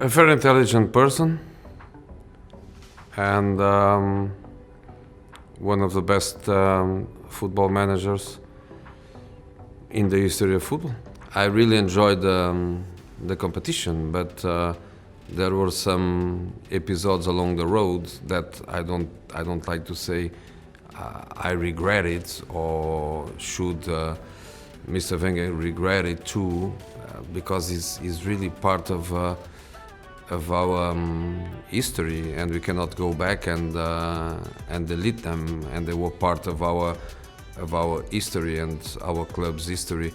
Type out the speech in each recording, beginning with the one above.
A very intelligent person and one of the best football managers in the history of football. I really enjoyed the competition, but there were some episodes along the road that I don't like to say I regret it, or should Mr. Wenger regret it too, because he's really part of our history, and we cannot go back and delete them, and they were part of our history and our club's history.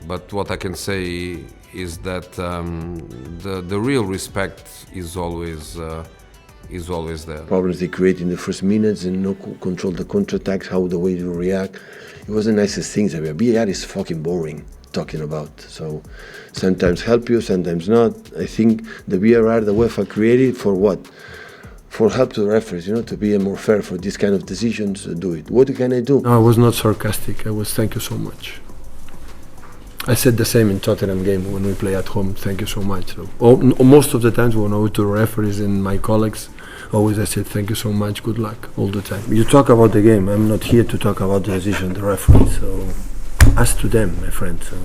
But what I can say is that the real respect is always there. Problems they create in the first minutes and no control the counter-attacks, how the way you react. It was the nicest things. VAR is fucking boring talking about. So sometimes help you, sometimes not. I think the VAR, the UEFA created for what? For help to the referees, to be more fair for this kind of decisions, do it. What can I do? No, I was not sarcastic. I was thank you so much. I said the same in Tottenham game when we play at home. Thank you so much. So, most of the times when I go to the referees and my colleagues, always I said thank you so much, good luck, all the time. You talk about the game. I'm not here to talk about the decision, the referee. So ask to them, my friend. So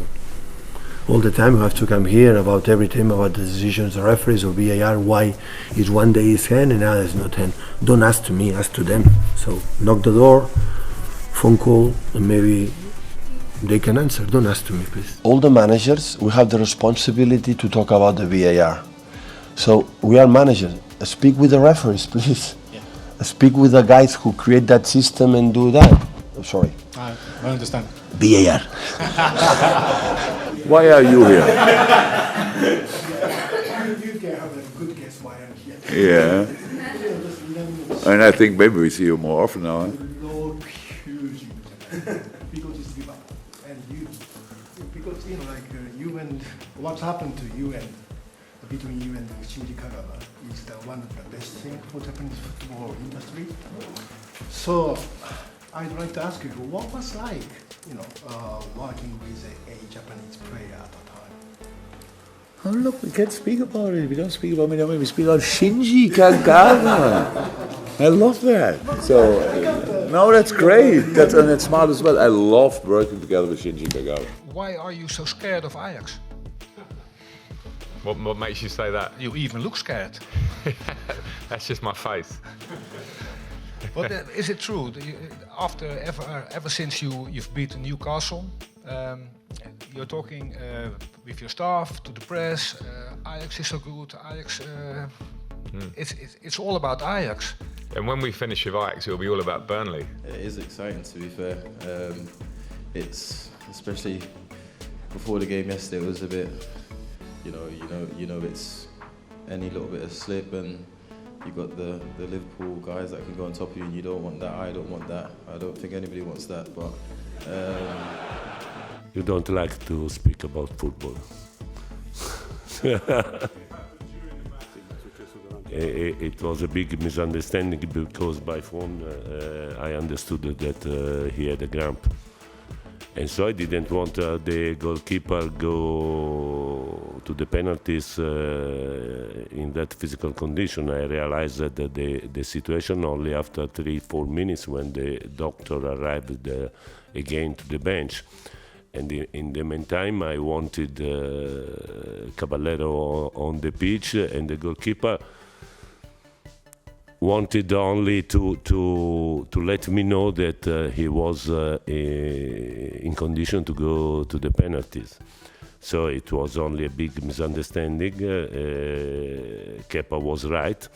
all the time you have to come here about everything, about the decisions, the referees or VAR, why is one day his hand and now is not hand. Don't ask to me, ask to them. So knock the door, phone call, and maybe they can answer. Don't ask to me, please. All the managers, we have the responsibility to talk about the VAR. So we are managers. Speak with the referees, please. Yeah. Speak with the guys who create that system and do that. Oh, sorry. I understand. VAR. Why are you here? You can have a good guess why I'm here. Yeah. And I think maybe we see you more often now. Huh? Lord, huge. People just give up. And you, because you and what's happened to you and between you and Shinji Kagawa is one of the best things for Japanese football industry. So I'd like to ask you, what was like, working with a Japanese player at the time? Oh look, we can't speak about it. We don't speak about me. We speak about Shinji Kagawa. I love that. So no, that's great. That's smart as well. I love working together with Shinji Kagawa. Why are you so scared of Ajax? What makes you say that? You even look scared. That's just my face. But is it true? Ever since you've beaten Newcastle, you're talking with your staff, to the press. Ajax is so good. Ajax. It's all about Ajax. And when we finish with Ajax, it'll be all about Burnley. It is exciting, to be fair. It's especially before the game yesterday. It was a bit. It's any little bit of slip and you've got the Liverpool guys that can go on top of you and you don't want that, I don't want that. I don't think anybody wants that, but... You don't like to speak about football. It was a big misunderstanding because by phone I understood that he had a cramp. And so I didn't want the goalkeeper go to the penalties in that physical condition. I realized that the situation only after 3-4 minutes when the doctor arrived again to the bench. And in the meantime, I wanted Caballero on the pitch, and the goalkeeper wanted only to let me know that he was in condition to go to the penalties. So it was only a big misunderstanding. Kepa was right,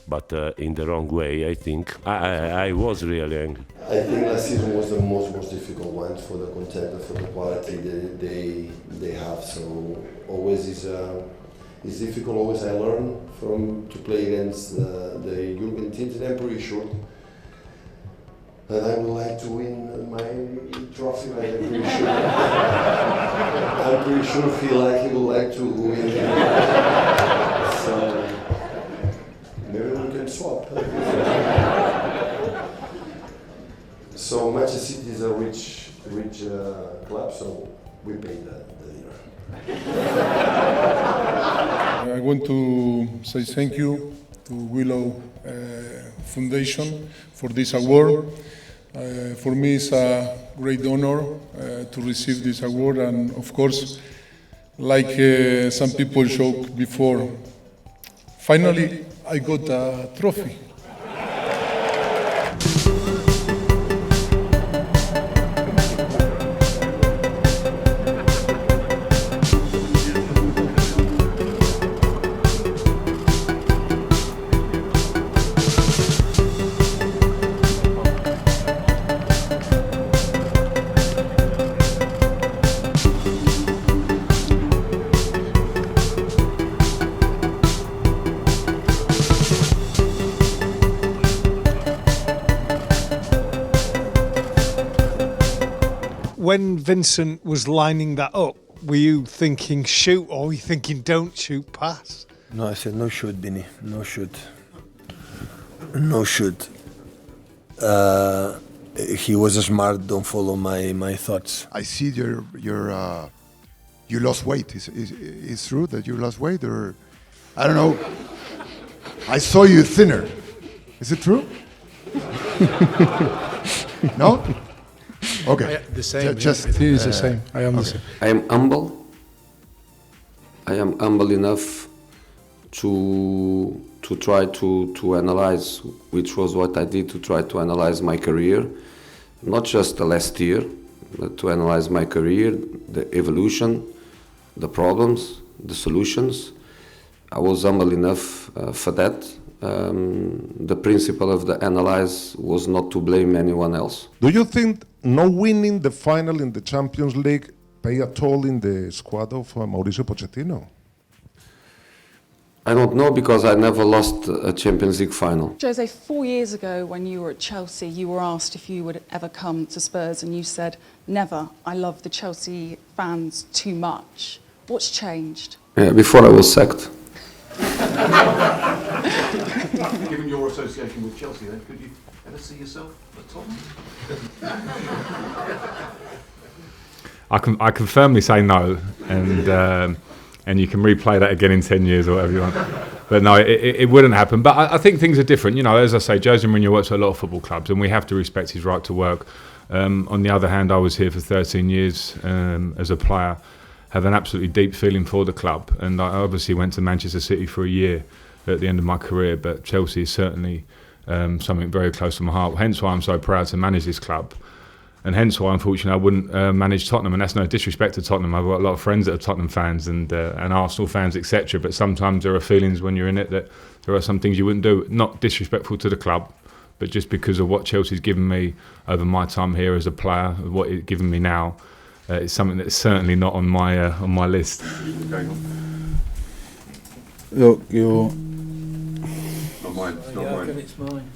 but in the wrong way, I think. I was really angry. I think last season was the most difficult one for the content and for the quality they have. So always it's difficult. Always I learn to play against the European teams, and I'm pretty sure that I would like to win my trophy. I'm pretty sure he would like to win. So maybe we can swap. So Manchester City is a rich club, so we paid the dinner. I want to say thank you to Willow Foundation for this award. For me, it's a great honor to receive this award, and of course, like some people joked before, finally I got a trophy. When Vincent was lining that up, were you thinking shoot or were you thinking don't shoot, pass? No, I said no shoot, Benny. No shoot. No shoot. He was smart. Don't follow my thoughts. I see you lost weight. Is true that you lost weight, or I don't know. I saw you thinner. Is it true? No. Okay. The same. Just it is the same. I am the same. I am humble. I am humble enough to try to analyze, which was what I did, to try to analyze my career, not just the last year, but to analyze my career, the evolution, the problems, the solutions. I was humble enough for that. The principle of the analyze was not to blame anyone else. Do you think no winning the final in the Champions League play a toll in the squad of Mauricio Pochettino? I don't know, because I never lost a Champions League final. Jose, 4 years ago when you were at Chelsea, you were asked if you would ever come to Spurs and you said, never, I love the Chelsea fans too much. What's changed? Yeah, before I was sacked. Given your association with Chelsea, then, could you ever see yourself at Tottenham? I can firmly say no, and you can replay that again in 10 years or whatever you want. But no, it wouldn't happen. But I think things are different. You know, as I say, Jose Mourinho works at a lot of football clubs, and we have to respect his right to work. On the other hand, I was here for 13 years as a player, have an absolutely deep feeling for the club, and I obviously went to Manchester City for a year at the end of my career, but Chelsea is certainly something very close to my heart, hence why I'm so proud to manage this club, and hence why unfortunately I wouldn't manage Tottenham. And that's no disrespect to Tottenham. I've got a lot of friends that are Tottenham fans and Arsenal fans, etc., but sometimes there are feelings when you're in it that there are some things you wouldn't do, not disrespectful to the club, but just because of what Chelsea's given me over my time here as a player, what it's given me now. It's something that's certainly not on my list. Look, you're... Not mine. Not mine. It's mine.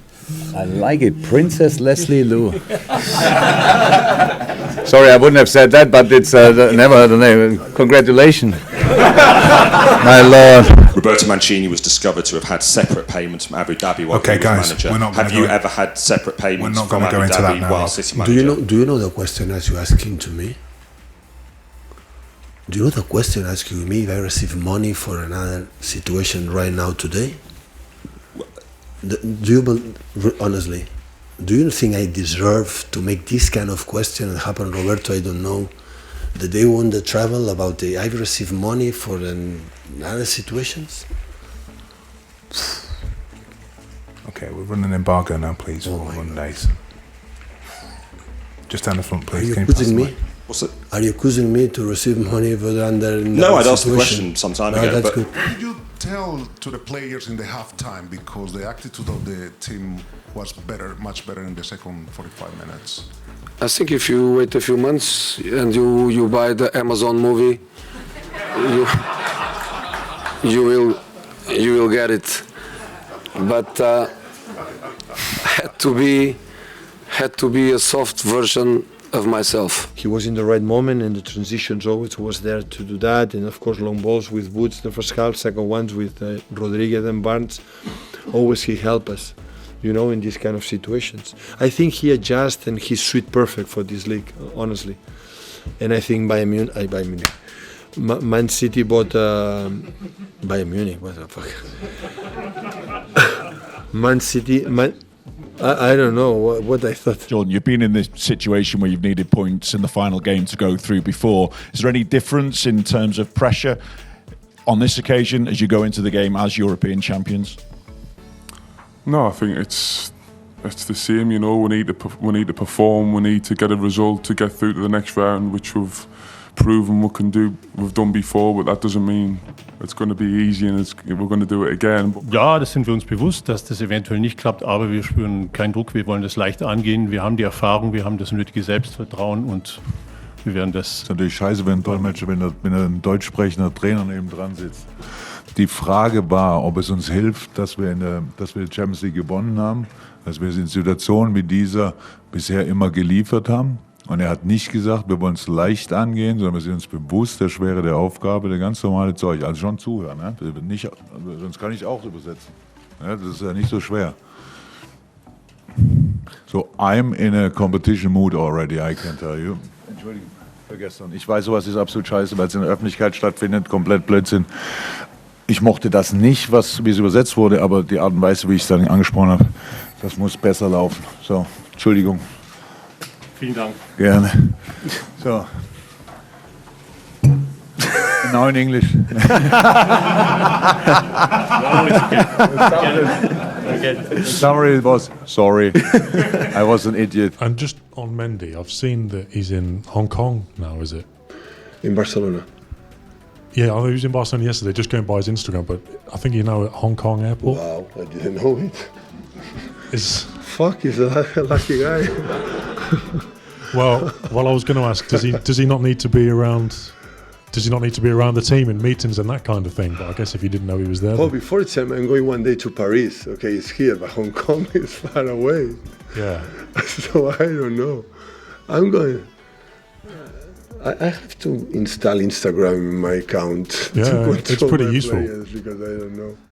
I like it, Princess Leslie Lou. Sorry, I wouldn't have said that, but it's never heard the name. Congratulations, my lord. Roberto Mancini was discovered to have had separate payments from Abu Dhabi while he was manager. Have you ever had separate payments from Abu Dhabi while City manager? Do you know the question as you asking to me? Do you know the question asking me if I receive money for another situation right now today? Honestly, do you think I deserve to make this kind of question? It happened, Roberto, I don't know. The day when the travel about the I've received money for other situations? Okay, we're running an embargo now, please, for 1 day. Just down the front, please. Are you accusing me? Are you accusing me to receive money for under? No, I'd asked the question some time ago. That's but good. Did you tell to the players in the halftime, because the attitude of the team was better, much better in the second 45 minutes? I think if you wait a few months and you buy the Amazon movie, you will get it. But had to be a soft version of myself. He was in the right moment, and the transitions always was there to do that. And of course, long balls with Woods the first half, second ones with Rodriguez and Barnes. Always he helped us, you know, in these kind of situations. I think he adjusts and he's sweet perfect for this league, honestly. And I think Bayern Munich, Man City bought Bayern Munich. What the fuck? Man City. I don't know what I thought. Jordan, you've been in this situation where you've needed points in the final game to go through before. Is there any difference in terms of pressure on this occasion as you go into the game as European champions? No, I think it's the same. You know, we need to perform. We need to get a result to get through to the next round, which we've proven we can do. We've done before, but that doesn't mean it's going to be easy and we're going to do it again. Ja, das sind wir uns bewusst, dass das eventuell nicht klappt, aber wir spüren keinen Druck. Wir wollen das leicht angehen. Wir haben die Erfahrung, wir haben das nötige Selbstvertrauen und wir werden das. Das ist natürlich scheiße, wenn ein Dolmetscher, wenn ein deutsch sprechender Trainer neben dran sitzt. Die Frage war, ob es uns hilft, dass wir die Champions League gewonnen haben, dass wir in Situationen wie dieser bisher immer geliefert haben. Und er hat nicht gesagt, wir wollen es leicht angehen, sondern wir sind uns bewusst der Schwere der Aufgabe, der ganz normale Zeug. Also schon zuhören, ne? Nicht, sonst kann ich auch übersetzen. Ja, das ist ja nicht so schwer. So, I'm in a competition mood already, I can tell you. Entschuldigung, vergessen. Ich weiß, sowas ist absolut scheiße, weil es in der Öffentlichkeit stattfindet, komplett Blödsinn. Ich mochte das nicht, wie es übersetzt wurde, aber die Art und Weise, wie ich es dann angesprochen habe, das muss besser laufen. So, Entschuldigung. Vielen Dank. Gerne. So. Now in English. Summary was sorry. I was an idiot. And just on Mendy, I've seen that he's in Hong Kong now, is it? In Barcelona. Yeah, I know he was in Barcelona yesterday, just going by his Instagram, but I think you know at Hong Kong airport. Wow, I didn't know it. Fuck, he's a lucky guy. Well, I was going to ask, does he not need to be around? Does he not need to be around the team in meetings and that kind of thing? But I guess if you didn't know he was there. Oh, before it's time, I'm going one day to Paris. Okay, it's here, but Hong Kong is far away. Yeah. So I don't know. I'm going. I have to install Instagram in my account. Yeah, to it's pretty useful. Because I don't know.